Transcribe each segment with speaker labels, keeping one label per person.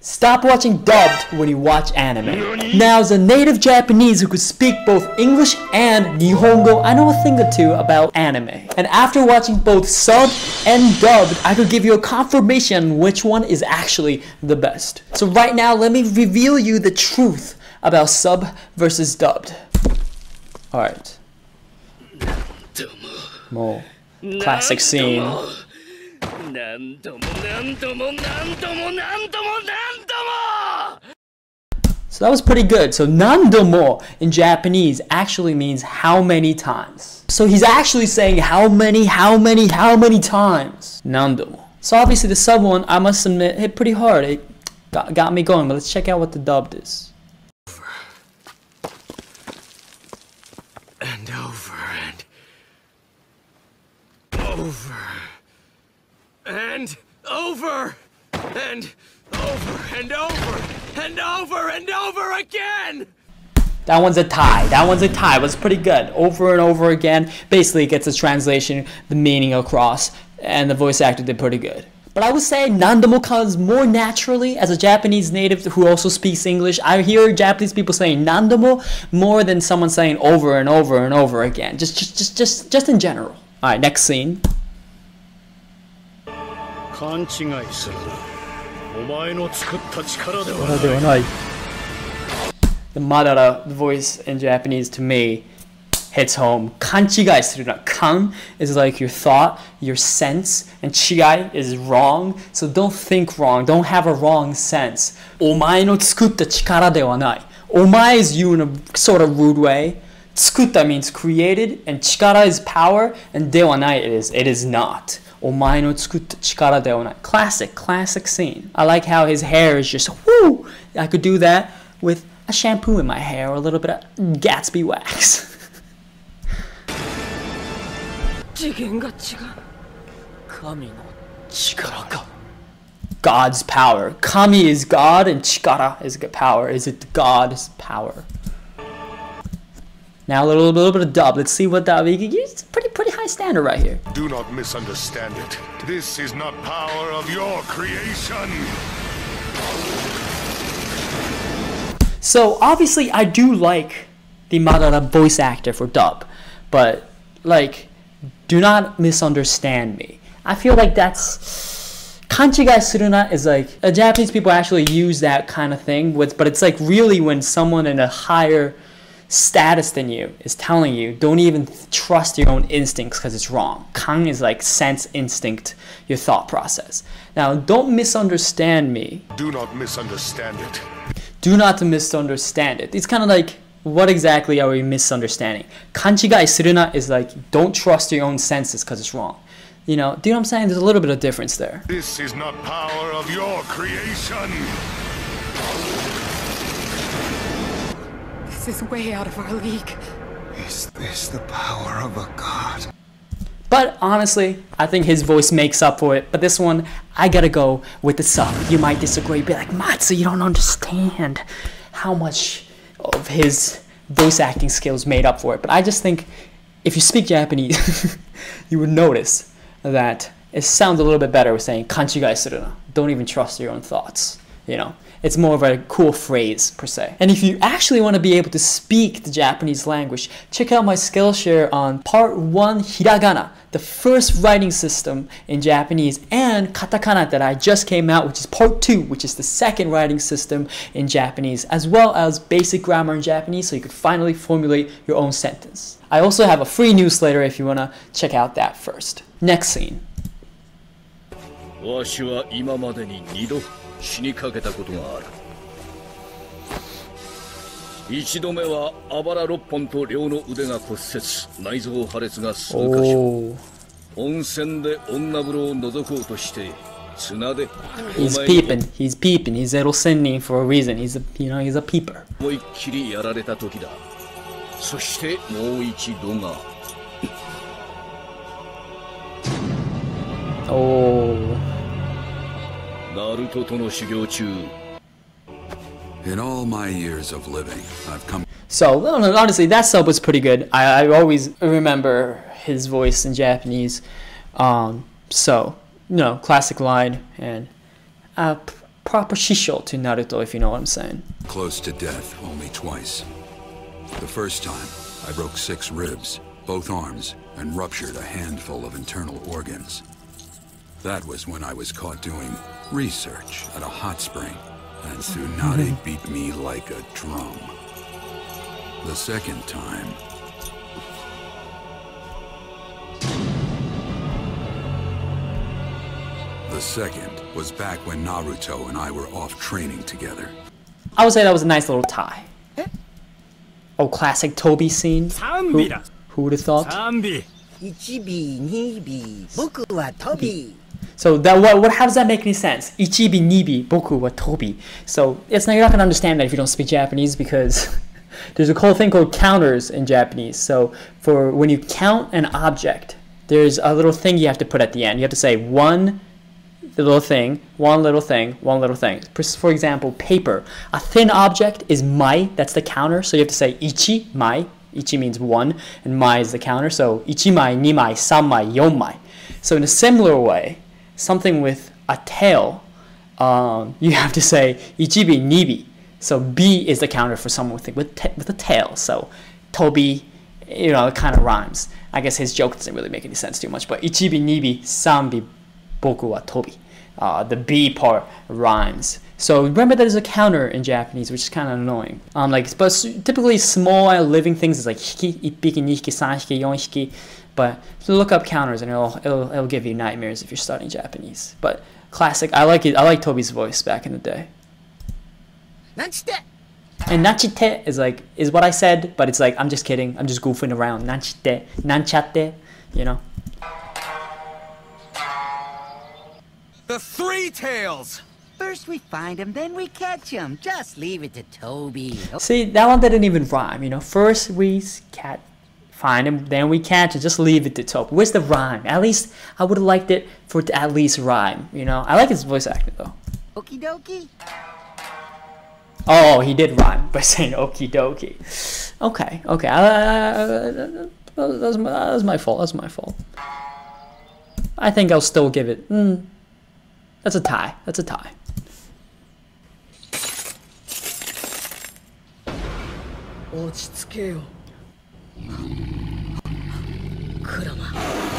Speaker 1: Stop watching dubbed when you watch anime. Now, as a native Japanese who could speak both English and Nihongo, I know a thing or two about anime. And after watching both subbed and dubbed, I could give you a confirmation on which one is actually the best. So right now, let me reveal you the truth about sub versus dubbed. Alright. More classic scene. So that was pretty good. So nandomo in Japanese actually means how many times. So he's actually saying how many times. Nandomo. So obviously the sub one, I must admit, hit pretty hard. It got me going, but let's check out what the dubbed is.
Speaker 2: And over and over and over and over and over and over and over again.
Speaker 1: That one's a tie. That one's a tie. It was pretty good. Over and over again. Basically, it gets the translation, the meaning across, and the voice actor did pretty good. But I would say nandomo comes more naturally as a Japanese native who also speaks English. I hear Japanese people saying nandomo more than someone saying over and over and over again. Just in general. All right, next scene. The Madara voice in Japanese to me hits home. Kanchigai suruna. Kan is like your thought, your sense, and chigai is wrong. So don't think wrong. Don't have a wrong sense. Omae no tsukutta chikara de wa nai. Omae is you in a sort of rude way. Tsukutta means created, and chikara is power, and de wa nai it is not. Omae no tsukutta chikara de wa nai. Classic scene. I like how his hair is just whoo. I could do that with a shampoo in my hair or a little bit of Gatsby wax. God's power. Kami is God and chikara is power. Is it God's power? Now a little bit of dub. Let's see what that is. Pretty high standard right here.
Speaker 3: Do not misunderstand it. This is not power of your creation.
Speaker 1: So obviously I do like the Madara voice actor for dub, but like, do not misunderstand me. I feel like that's kanchigai suruna is like Japanese people actually use that kind of thing with, but it's like really when someone in a higher status than you is telling you don't even trust your own instincts because it's wrong. Kan is like sense, instinct, your thought process. Now don't misunderstand me.
Speaker 3: Do not misunderstand it.
Speaker 1: Do not misunderstand it. It's kind of like, what exactly are we misunderstanding? Kanchigai suruna is like, don't trust your own senses because it's wrong. You know, do you know what I'm saying? There's a little bit of difference there.
Speaker 3: This is not power of your creation.
Speaker 4: This is way out of our league.
Speaker 5: Is this the power of a god?
Speaker 1: But honestly, I think his voice makes up for it. But this one, I gotta go with the sub. You might disagree, be like, Matsu, you don't understand how much of his voice acting skills made up for it. But I just think if you speak Japanese, you would notice that it sounds a little bit better with saying kanchigai suruna. Don't even trust your own thoughts. You know, it's more of a cool phrase per se. And if you actually want to be able to speak the Japanese language, check out my Skillshare on Part 1 Hiragana, the first writing system in Japanese, and Katakana that I just came out, which is Part 2, which is the second writing system in Japanese, as well as basic grammar in Japanese, so you could finally formulate your own sentence. I also have a free newsletter if you want to check out that first. Next scene.
Speaker 6: 死にかけたことがある。一度目はあばら6本と両の腕が骨折、内臓破裂が数箇所。温泉で女風呂を覗こうとして綱で。
Speaker 1: He's peeping. He's little sinning for a reason. He's a peeper.
Speaker 6: 思いっきりやられた時だ。そしてもう一度が。
Speaker 5: In all my years of living, I've come.
Speaker 1: So honestly, that sub was pretty good. I always remember his voice in Japanese. So you know, classic line, and proper shisho to Naruto, if you know what I'm saying.
Speaker 5: Close to death only twice. The first time, I broke 6 ribs, both arms, and ruptured a handful of internal organs. That was when I was caught doing research at a hot spring, and Tsunade beat me like a drum. The second time... The second was back when Naruto and I were off training together.
Speaker 1: I would say that was a nice little tie. Oh, classic Toby scene. Who would have thought?
Speaker 7: 1B 2B 僕はトビ
Speaker 1: So that how does that make any sense? Ichibi, nibi, boku wa tobi. So it's not, you're not gonna understand that if you don't speak Japanese, because there's a whole thing called counters in Japanese. So for when you count an object, there's a little thing you have to put at the end. You have to say one little thing, one little thing, one little thing. For example, paper. A thin object is mai, that's the counter. So you have to say ichi, mai. Ichi means one, and mai is the counter. So ichi mai, ni mai, san mai, yon mai. So in a similar way, something with a tail, you have to say ichibi, nibi. So b is the counter for someone with a tail. So tobi, you know, it kind of rhymes. I guess his joke doesn't really make any sense too much, but ichibi, nibi, sanbi, boku wa tobi. The b part rhymes. So remember there's a counter in Japanese, which is kind of annoying. But typically small living things is like hiki, ippiki, nihiki, sanhiki, yonhiki. But look up counters and it'll give you nightmares if you're studying Japanese. But classic, I like it. I like Toby's voice back in the day.
Speaker 7: Nanchite
Speaker 1: And nachite is what I said, but it's like I'm just kidding. I'm just goofing around. Nanchite, nanchatte, you know.
Speaker 2: The Three Tails!
Speaker 7: First we find him, then we catch him. Just leave it to Toby.
Speaker 1: See, that one didn't even rhyme, you know. First we find him, then we catch him. Just leave it to Toby. Where's the rhyme? At least I would have liked it for it to at least rhyme, you know. I like his voice acting though.
Speaker 7: Okie dokie.
Speaker 1: Oh, he did rhyme by saying okie dokie. Okay. That was my fault. That's my fault. I think I'll still give it. That's a tie. That's a tie.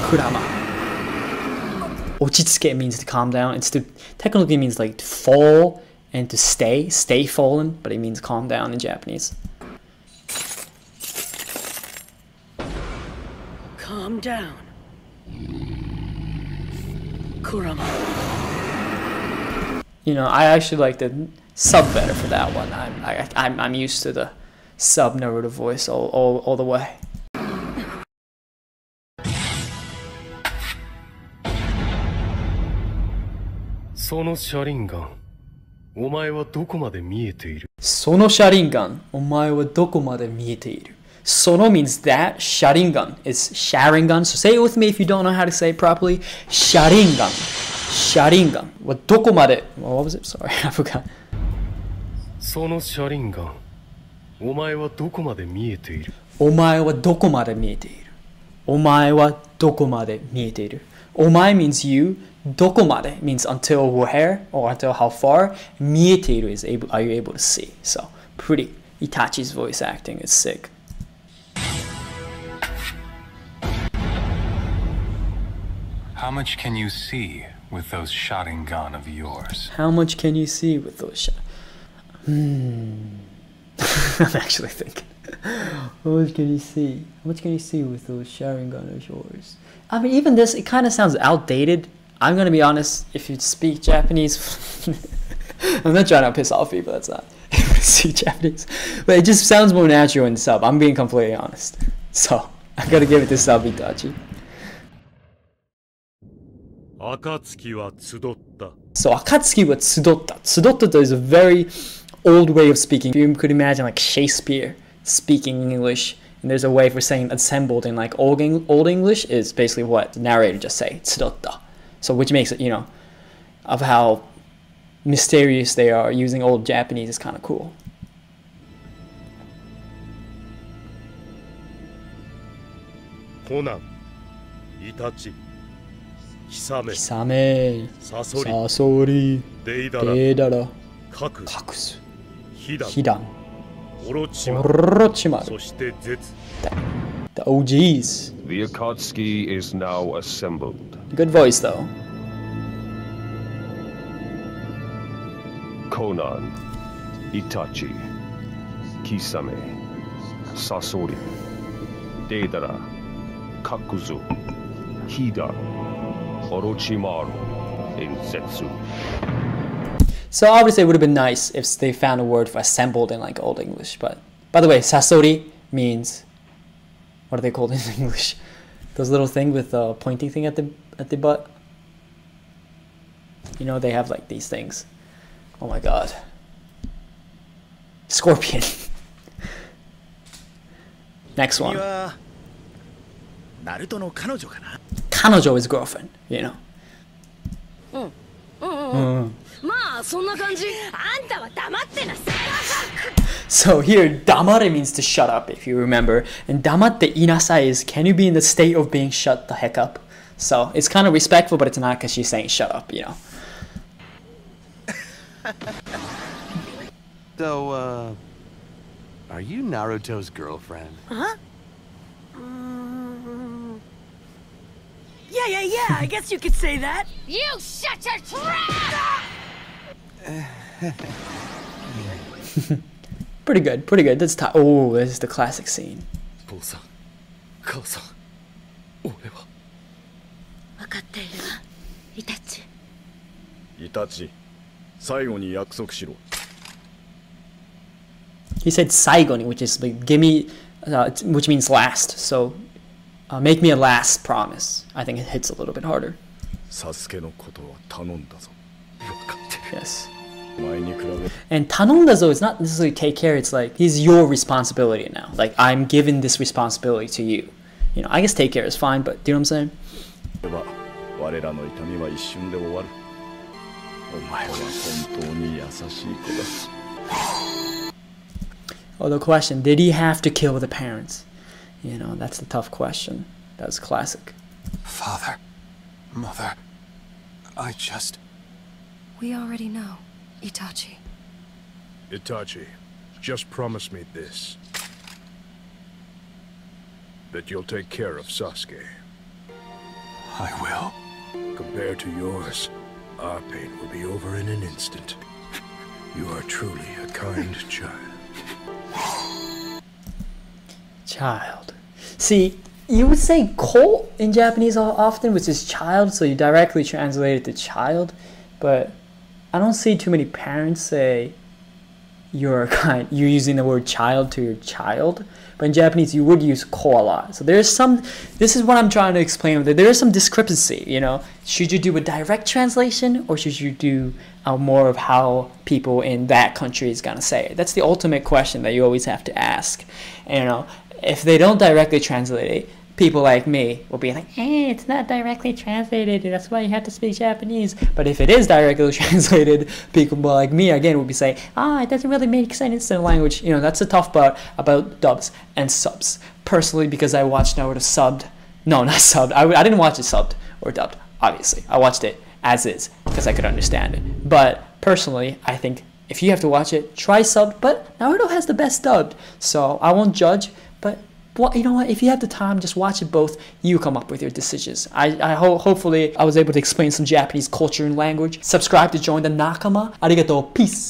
Speaker 1: Kurama. Ochitsuke means to calm down. Technically means like to fall and to stay fallen, but it means calm down in Japanese.
Speaker 4: Calm down. Kurama.
Speaker 1: You know, I actually like the sub better for that one. I'm used to the sub Naruto voice all the way.
Speaker 2: その車輪ガン、お前はどこまで見えている?
Speaker 1: その車輪ガン、お前はどこまで見えている? Sono means that, Sharingan is Sharingan. So say it with me if you don't know how to say it properly. Sharingan. Sharingan. What dokomade? What was it? Sorry, I forgot.
Speaker 2: その車輪ガン、お前はどこまで見えている?
Speaker 1: お前はどこまで見えている? お前はどこまで見えている? Omae means you. Dokomade means until where or until how far. Mieteiru is are you able to see? So pretty. Itachi's voice acting is sick.
Speaker 8: How much can you see with those Sharingan of yours?
Speaker 1: How much can you see with those I'm actually thinking. How much can you see? How much can you see with those Sharingan of yours? I mean, even this, it kind of sounds outdated. I'm gonna be honest, if you speak Japanese, I'm not trying to piss off people, that's not. Speak Japanese. But it just sounds more natural in sub, I'm being completely honest. So, I gotta give it to Sub Itachi.
Speaker 2: Akatsuki wa tsudotta.
Speaker 1: So, Akatsuki wa tsudotta. Tsudotta is a very old way of speaking. You could imagine like Shakespeare speaking English. And there's a way for saying assembled in like old English is basically what the narrator just say, tsudotta. So which makes it, you know, of how mysterious they are using old Japanese is kind of cool.
Speaker 2: Conan, Itachi, Kisame,
Speaker 1: Kisame,
Speaker 2: Sasori.
Speaker 1: Sasori.
Speaker 2: デイダラ、
Speaker 1: デダラ、
Speaker 2: カク、
Speaker 1: カクス、
Speaker 2: ヒダン、
Speaker 1: ヒダン、
Speaker 2: オロチマ
Speaker 1: オロチマル。
Speaker 2: そしてゼツ。
Speaker 1: The OGs.
Speaker 9: The Akatsuki is now assembled.
Speaker 1: Good voice though.
Speaker 9: Conan, Itachi, Kisame, Sasori, Deidara, Kakuzu, Hidan, Orochimaru, and Zetsu.
Speaker 1: So obviously it would have been nice if they found a word for assembled in like Old English. But by the way, Sasori means, what are they called in English? Those little thing with the pointing thing at the butt. You know, they have like these things. Oh my god. Scorpion. Next one. Kanojo is girlfriend, you know. So here, damare means to shut up, if you remember. And damatte inasai is, can you be in the state of being shut the heck up? So it's kind of respectful, but it's not because she's saying shut up, you know.
Speaker 10: So, are you Naruto's girlfriend?
Speaker 4: Huh? Yeah, I guess you could say that.
Speaker 11: You shut your trap!
Speaker 1: Pretty good. That's oh, this is the classic scene.
Speaker 6: 父さん、母さん、俺は。
Speaker 11: 分かっているわ、イタチ。
Speaker 6: イタチ、最後に約束しろ。
Speaker 1: He said saigoni, which is like give me, which means last. So make me a last promise. I think it hits a little bit harder.
Speaker 6: サスケのことは頼んだぞ。分かってる。
Speaker 1: Yes.
Speaker 6: 前に比べ。
Speaker 1: And tanondazo is not necessarily take care. It's like he's your responsibility now. Like I'm giving this responsibility to you. You know, I guess take care is fine, but do you know what I'm saying?
Speaker 6: 我らの痛みは一瞬で終わる。お前は本当に優しい子だ。
Speaker 1: Oh, the question, did he have to kill the parents? You know, that's the tough question. That's classic.
Speaker 8: Father, Mother, I just...
Speaker 11: We already know, Itachi.
Speaker 3: Itachi, just promise me this. That you'll take care of Sasuke.
Speaker 8: I will.
Speaker 3: Compared to yours, our pain will be over in an instant. You are truly a kind child.
Speaker 1: Child. See, you would say ko in Japanese often, which is child, so you directly translate it to child, but I don't see too many parents say you're using the word child to your child. But in Japanese, you would use ko a lot. So there's some, this is what I'm trying to explain. There is some discrepancy, you know. Should you do a direct translation, or should you do more of how people in that country is going to say it? That's the ultimate question that you always have to ask. And, you know, if they don't directly translate it, people like me will be like, hey, it's not directly translated, that's why you have to speak Japanese. But if it is directly translated, people like me, again, will be saying, it doesn't really make sense in the language. You know, that's the tough part about dubs and subs. Personally, because I watched Naruto subbed. No, not subbed. I didn't watch it subbed or dubbed, obviously. I watched it as is, because I could understand it. But personally, I think if you have to watch it, try subbed. But Naruto has the best dubbed, so I won't judge. But well, you know what? If you have the time, just watch it both. You come up with your decisions. Hopefully I was able to explain some Japanese culture and language. Subscribe to join the Nakama. Arigato. Peace.